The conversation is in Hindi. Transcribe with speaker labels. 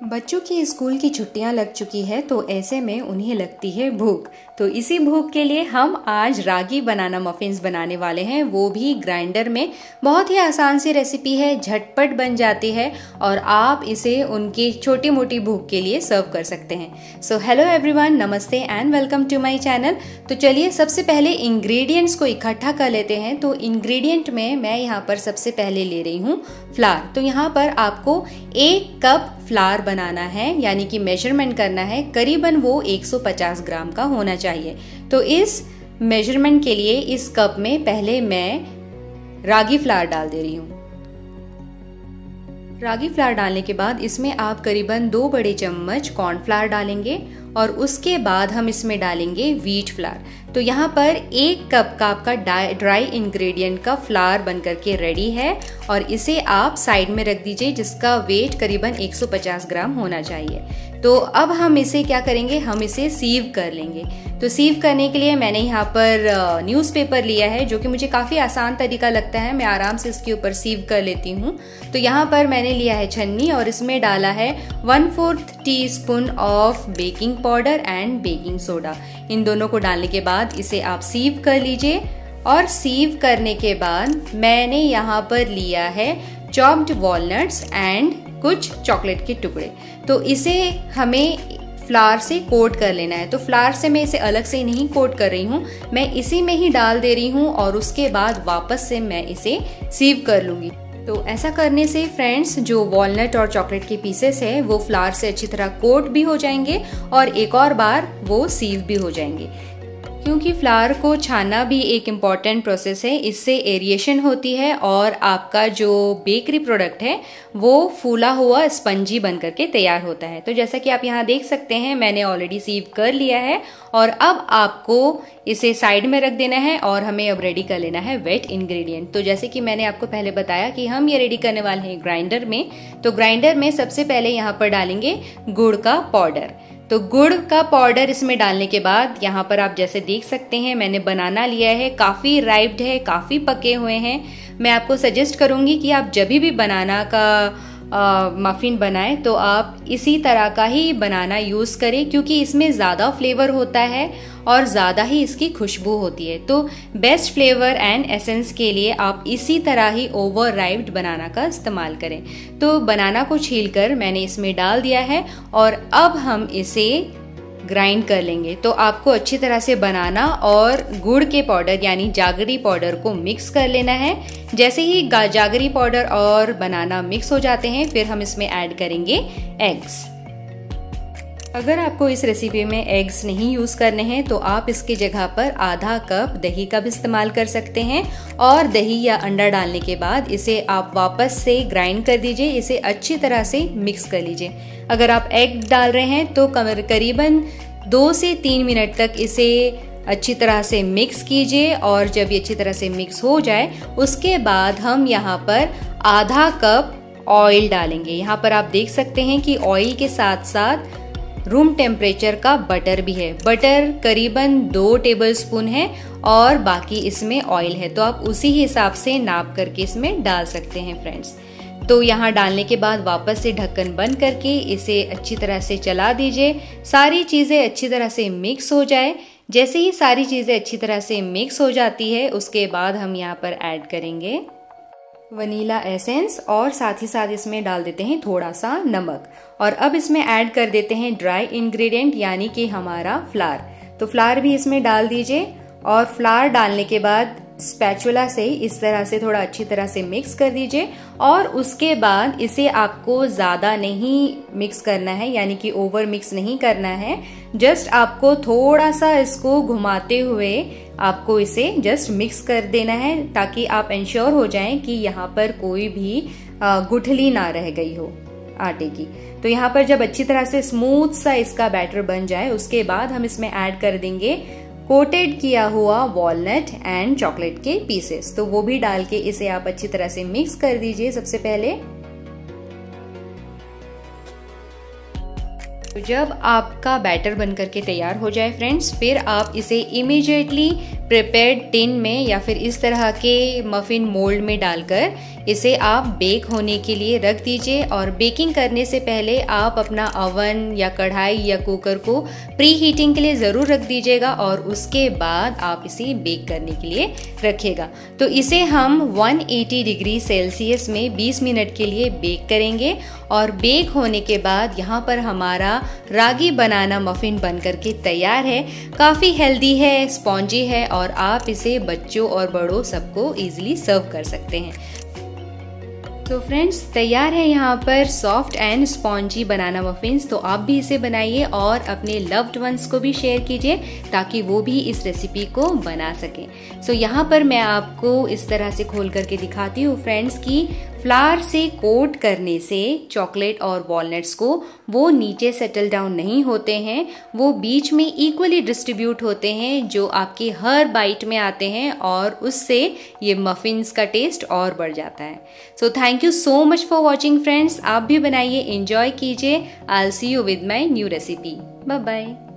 Speaker 1: बच्चों की स्कूल की छुट्टियां लग चुकी है तो ऐसे में उन्हें लगती है भूख। तो इसी भूख के लिए हम आज रागी बनाना मफिन्स बनाने वाले हैं, वो भी ग्राइंडर में। बहुत ही आसान सी रेसिपी है, झटपट बन जाती है और आप इसे उनकी छोटी मोटी भूख के लिए सर्व कर सकते हैं। सो हेलो एवरीवन, नमस्ते and welcome to my channel. तो चलिए सबसे पहले इंग्रेडिएंट्स को इकट्ठा कर लेते हैं। तो इंग्रेडिएंट में मैं यहाँ पर सबसे पहले ले रही हूँ फ्लावर। तो यहाँ पर आपको 1 कप फ्लावर बनाना है, यानी कि मेजरमेंट करना है, करीबन वो 150 ग्राम का होना चाहिए। तो इस मेजरमेंट के लिए इस कप में पहले मैं रागी फ्लावर डाल दे रही हूँ। रागी फ्लावर डालने के बाद इसमें आप करीबन 2 बड़े चम्मच कॉर्नफ्लावर डालेंगे और उसके बाद हम इसमें डालेंगे व्हीट फ्लावर। तो यहाँ पर 1 कप का आपका ड्राई इंग्रेडिएंट का फ्लावर बनकर के रेडी है और इसे आप साइड में रख दीजिए, जिसका वेट करीबन 150 ग्राम होना चाहिए। तो अब हम इसे क्या करेंगे, हम इसे सीव कर लेंगे। तो सीव करने के लिए मैंने यहाँ पर न्यूज़पेपर लिया है, जो कि मुझे काफ़ी आसान तरीका लगता है, मैं आराम से इसके ऊपर सीव कर लेती हूँ। तो यहाँ पर मैंने लिया है छन्नी और इसमें डाला है 1/4 teaspoon of baking powder and baking soda. इन दोनों को डालने के बाद इसे आप सीव कर लीजिए। और सीव करने के बाद मैंने यहाँ पर लिया है चॉप्ड वॉलनट्स एंड कुछ चॉकलेट के टुकड़े। तो इसे हमें फ्लावर से कोट कर लेना है। तो फ्लावर से मैं इसे अलग से नहीं कोट कर रही हूँ, मैं इसी में ही डाल दे रही हूँ और उसके बाद वापस से मैं इसे सीव कर लूँगी। तो ऐसा करने से फ्रेंड्स, जो वॉलनट और चॉकलेट के पीसेस है वो फ्लावर से अच्छी तरह कोट भी हो जाएंगे और एक और बार वो सीव भी हो जाएंगे। क्योंकि फ्लावर को छानना भी एक इम्पॉर्टेंट प्रोसेस है, इससे एरिएशन होती है और आपका जो बेकरी प्रोडक्ट है वो फूला हुआ स्पंजी बन करके तैयार होता है। तो जैसा कि आप यहाँ देख सकते हैं, मैंने ऑलरेडी सीव कर लिया है और अब आपको इसे साइड में रख देना है और हमें अब रेडी कर लेना है वेट इंग्रेडिएंट। तो जैसे कि मैंने आपको पहले बताया कि हम ये रेडी करने वाले हैं ग्राइंडर में। तो ग्राइंडर में सबसे पहले यहाँ पर डालेंगे गुड़ का पाउडर। तो गुड़ का पाउडर इसमें डालने के बाद यहाँ पर आप जैसे देख सकते हैं, मैंने बनाना लिया है, काफ़ी राइप्ड है, काफ़ी पके हुए हैं। मैं आपको सजेस्ट करूँगी कि आप जब भी बनाना का मफ़िन बनाएं तो आप इसी तरह का ही बनाना यूज़ करें, क्योंकि इसमें ज़्यादा फ्लेवर होता है और ज़्यादा ही इसकी खुशबू होती है। तो बेस्ट फ्लेवर एंड एसेंस के लिए आप इसी तरह ही ओवर राइप्ड बनाना का इस्तेमाल करें। तो बनाना को छीलकर मैंने इसमें डाल दिया है और अब हम इसे ग्राइंड कर लेंगे। तो आपको अच्छी तरह से बनाना और गुड़ के पाउडर यानी जागरी पाउडर को मिक्स कर लेना है। जैसे ही जागरी पाउडर और बनाना मिक्स हो जाते हैं, फिर हम इसमें ऐड करेंगे एग्स। अगर आपको इस रेसिपी में एग्स नहीं यूज़ करने हैं तो आप इसकी जगह पर आधा कप दही का भी इस्तेमाल कर सकते हैं और दही या अंडा डालने के बाद इसे आप वापस से ग्राइंड कर दीजिए, इसे अच्छी तरह से मिक्स कर लीजिए। अगर आप एग डाल रहे हैं तो करीबन 2 से 3 मिनट तक इसे अच्छी तरह से मिक्स कीजिए और जब ये अच्छी तरह से मिक्स हो जाए उसके बाद हम यहाँ पर आधा कप ऑयल डालेंगे। यहाँ पर आप देख सकते हैं कि ऑयल के साथ साथ रूम टेम्परेचर का बटर भी है। बटर करीबन 2 टेबलस्पून है और बाकी इसमें ऑयल है, तो आप उसी हिसाब से नाप करके इसमें डाल सकते हैं फ्रेंड्स। तो यहाँ डालने के बाद वापस से ढक्कन बंद करके इसे अच्छी तरह से चला दीजिए, सारी चीज़ें अच्छी तरह से मिक्स हो जाए। जैसे ही सारी चीज़ें अच्छी तरह से मिक्स हो जाती है उसके बाद हम यहाँ पर ऐड करेंगे वनीला एसेंस और साथ ही साथ इसमें डाल देते हैं थोड़ा सा नमक। और अब इसमें ऐड कर देते हैं ड्राई इंग्रेडिएंट यानी कि हमारा फ्लावर। तो फ्लावर भी इसमें डाल दीजिए और फ्लावर डालने के बाद स्पैचुला से इस तरह से थोड़ा अच्छी तरह से मिक्स कर दीजिए और उसके बाद इसे आपको ज़्यादा नहीं मिक्स करना है, यानी कि ओवर मिक्स नहीं करना है। जस्ट आपको थोड़ा सा इसको घुमाते हुए आपको इसे जस्ट मिक्स कर देना है, ताकि आप इंश्योर हो जाएं कि यहाँ पर कोई भी गुठली ना रह गई हो आटे की। तो यहाँ पर जब अच्छी तरह से स्मूथ सा इसका बैटर बन जाए उसके बाद हम इसमें ऐड कर देंगे कोटेड किया हुआ वॉलनट एंड चॉकलेट के पीसेस। तो वो भी डाल के इसे आप अच्छी तरह से मिक्स कर दीजिए सबसे पहले। तो जब आपका बैटर बनकर के तैयार हो जाए फ्रेंड्स, फिर आप इसे इमीडिएटली प्रिपेयर्ड टिन में या फिर इस तरह के मफिन मोल्ड में डालकर इसे आप बेक होने के लिए रख दीजिए। और बेकिंग करने से पहले आप अपना ओवन या कढ़ाई या कुकर को प्री हीटिंग के लिए ज़रूर रख दीजिएगा और उसके बाद आप इसे बेक करने के लिए रखिएगा। तो इसे हम 180 डिग्री सेल्सियस में 20 मिनट के लिए बेक करेंगे। और बेक होने के बाद यहाँ पर हमारा रागी बनाना मफ़िन बनकर के तैयार है। काफ़ी हेल्दी है, स्पॉन्जी है और आप इसे बच्चों और बड़ों सबको ईजिली सर्व कर सकते हैं। तो फ्रेंड्स, तैयार है यहाँ पर soft and spongy banana muffins. तो आप भी इसे बनाइए और अपने लव्ड वंस को भी शेयर कीजिए ताकि वो भी इस रेसिपी को बना सकें। सो यहाँ पर मैं आपको इस तरह से खोल करके दिखाती हूँ फ्रेंड्स कि फ्लावर से कोट करने से चॉकलेट और वॉलनट्स को वो नीचे सेटल डाउन नहीं होते हैं, वो बीच में इक्वली डिस्ट्रीब्यूट होते हैं जो आपके हर बाइट में आते हैं और उससे ये मफिन्स का टेस्ट और बढ़ जाता है। So thank you so much for watching friends. आप भी बनाइए, एंजॉय कीजिए। I will see you with my new recipe. Bye bye.